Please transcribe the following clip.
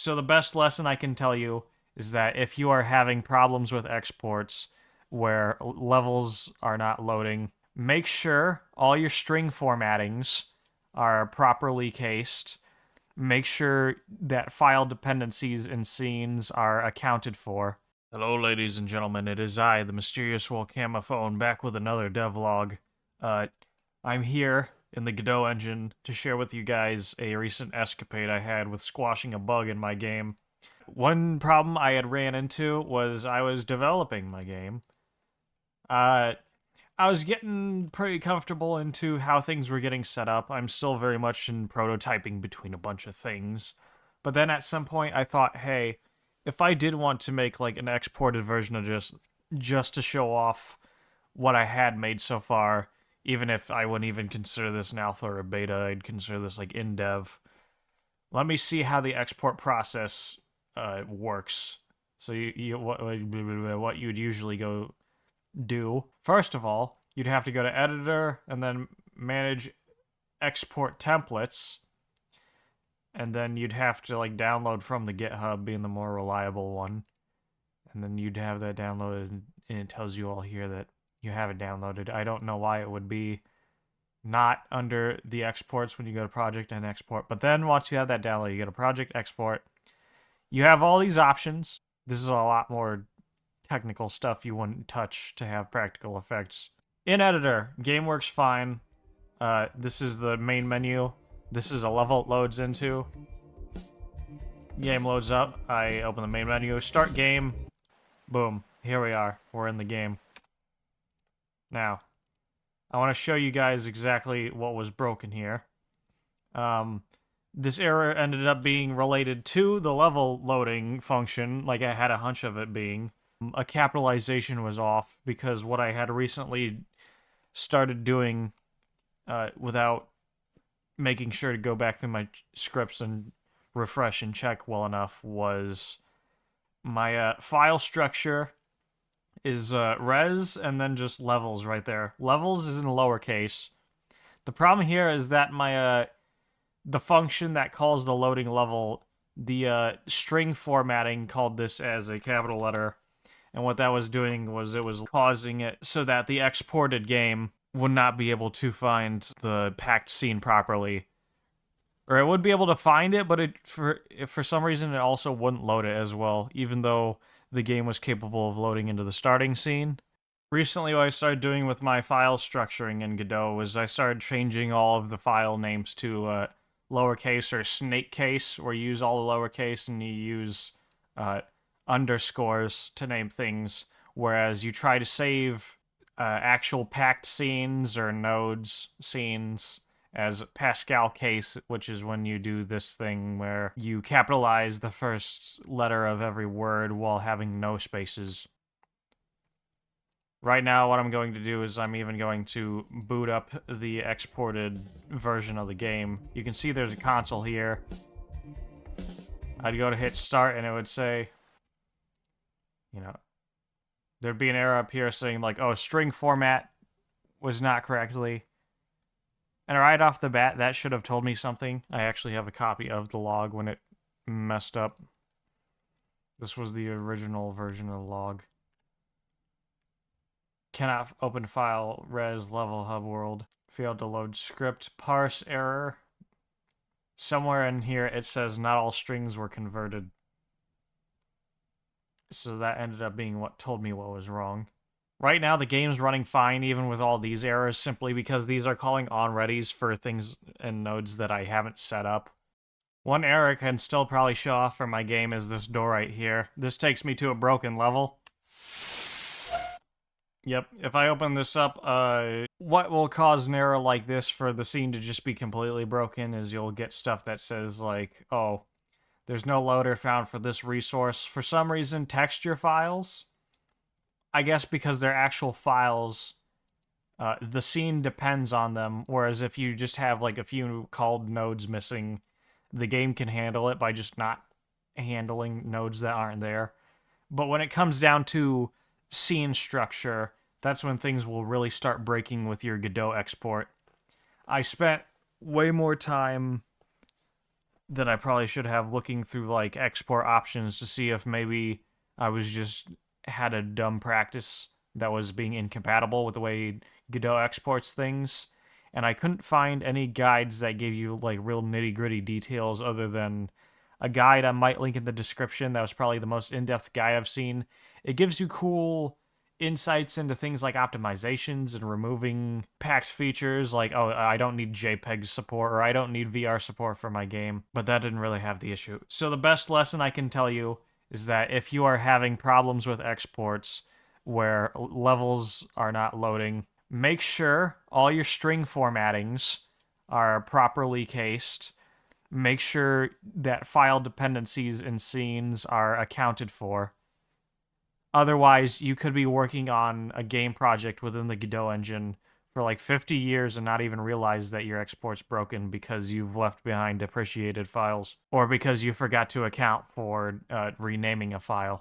So the best lesson I can tell you is that if you are having problems with exports where levels are not loading, make sure all your string formattings are properly cased. Make sure that file dependencies and scenes are accounted for. Hello, ladies and gentlemen. It is I, the mysterious Wolcamophone, back with another devlog. I'm here in the Godot engine to share with you guys a recent escapade I had with squashing a bug in my game. One problem I had ran into was I was developing my game. I was getting pretty comfortable into how things were getting set up. I'm still very much in prototyping between a bunch of things. But then at some point I thought, hey, if I did want to make like an exported version of just to show off what I had made so far, even if I wouldn't even consider this an alpha or a beta, I'd consider this like in dev. Let me see how the export process works. So what you'd usually go do. First of all, you'd have to go to editor and then manage export templates. And then you'd have to like download from the GitHub, being the more reliable one. And then you'd have that downloaded, and it tells you all here that you have it downloaded. I don't know why it would be not under the exports when you go to project and export. But then once you have that downloaded, you go to project export. You have all these options. This is a lot more technical stuff you wouldn't touch to have practical effects. In editor, game works fine. This is the main menu. This is a level it loads into. Game loads up. I open the main menu. Start game. Boom. Here we are. We're in the game. Now, I want to show you guys exactly what was broken here. This error ended up being related to the level loading function, like I had a hunch of it being. A capitalization was off because what I had recently started doing without making sure to go back through my scripts and refresh and check well enough was my file structure is res and then just levels right there. Levels is in lowercase. The problem here is that my the function that calls the loading level, the string formatting called this as a capital letter, and what that was doing was it was causing it so that the exported game would not be able to find the packed scene properly. Or it would be able to find it, but for some reason it also wouldn't load it as well, even though the game was capable of loading into the starting scene. Recently, what I started doing with my file structuring in Godot was I started changing all of the file names to lowercase or snake case, where you use all the lowercase and you use underscores to name things, whereas you try to save actual packed scenes or nodes scenes as Pascal case, which is when you do this thing where you capitalize the first letter of every word while having no spaces. Right now, what I'm going to do is I'm even going to boot up the exported version of the game. You can see there's a console here. I'd go to hit start and it would say, you know, there'd be an error up here saying like, oh, string format was not correctly. And right off the bat, that should have told me something. I actually have a copy of the log when it messed up. This was the original version of the log. Cannot open file, res, level, hub, world. Failed to load script, parse error. Somewhere in here it says not all strings were converted. So that ended up being what told me what was wrong. Right now, the game's running fine, even with all these errors, simply because these are calling onreadies for things and nodes that I haven't set up. One error I can still probably show off for my game is this door right here. This takes me to a broken level. Yep, if I open this up, what will cause an error like this for the scene to just be completely broken is you'll get stuff that says like, oh, there's no loader found for this resource. For some reason, texture files, I guess because they're actual files, the scene depends on them, whereas if you just have like a few called nodes missing, the game can handle it by just not handling nodes that aren't there. But when it comes down to scene structure, that's when things will really start breaking with your Godot export. I spent way more time that I probably should have looking through like export options to see if maybe I was just had a dumb practice that was being incompatible with the way Godot exports things. And I couldn't find any guides that gave you like real nitty gritty details other than a guide I might link in the description. That was probably the most in depth guide I've seen. It gives you cool insights into things like optimizations and removing packed features like, oh, I don't need JPEG support or I don't need VR support for my game, but that didn't really have the issue. So the best lesson I can tell you is that if you are having problems with exports where levels are not loading, make sure all your string formattings are properly cased. Make sure that file dependencies and scenes are accounted for. Otherwise, you could be working on a game project within the Godot engine for like 50 years and not even realize that your export's broken because you've left behind depreciated files or because you forgot to account for renaming a file.